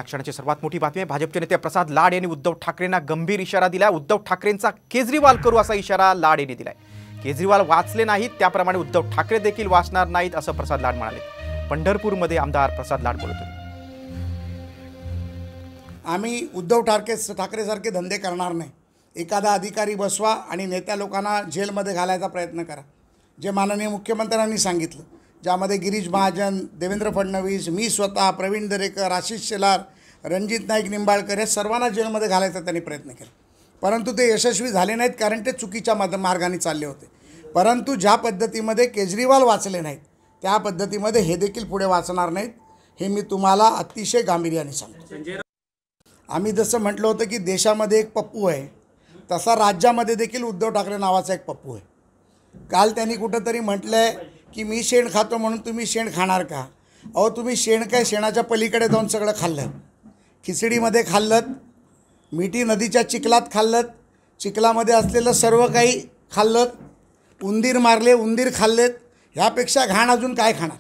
क्षणाची सर्वात मोठी बातमी आहे। भाजपचे नेते प्रसाद लाड यांनी उद्धव ठाकरेंना गंभीर इशारा दिला। उद्धव ठाकरेंचा केजरीवाल करू असा इशारा लाड यांनी दिलाय। केजरीवाल वाचले नाहीत त्याप्रमाणे उद्धव ठाकरे देखील वाचणार नाहीत असं प्रसाद लाड म्हणाले। पंढरपूरमध्ये आमदार प्रसाद लाड बोलत होते। आम्ही उद्धव ठाकरे सारखे धंदे करणार नाही। एखादा अधिकारी बसवा आणि नेत्या लोकांना जेलमध्ये घालायचा प्रयत्न करा, जे माननीय मुख्यमंत्र्यांनी सांगितलं, ज्यामध्ये गिरीश महाजन, देवेंद्र फडणवीस, मी स्वतः, प्रवीण दरेकर, आशिष शेलार, रणजित नाईक निंबाळकर या सर्वांना जेलमध्ये घालायचा त्यांनी प्रयत्न केला, परंतु ते यशस्वी झाले नाहीत, कारण ते चुकीच्या मार्गाने चालले होते। परंतु ज्या पद्धतीमध्ये केजरीवाल वाचले नाहीत त्या पद्धतीमध्ये हे देखील पुढे वाचणार नाहीत, हे मी तुम्हाला अतिशय गांभीर्याने सांगतो। आम्ही जसं म्हटलं होतं की देशामध्ये एक पप्पू आहे, तसा राज्यामध्ये देखील उद्धव ठाकरे नावाचा एक पप्पू आहे। काल त्यांनी कुठंतरी म्हटलं आहे की मी शेण खातो म्हणून तुम्ही शेण खाणार का? अहो, तुम्ही शेण काय, शेणाच्या पलीकडे जाऊन सगळं खाल्लं, खिचडीमध्ये खाल्लं, मिठी नदीच्या चिखलात खाल्लं, चिखलामध्ये असलेलं सर्व काही खाल्लं, उंदीर मारले, उंदीर खाल्लेत, ह्यापेक्षा घाण अजून काय खाणार?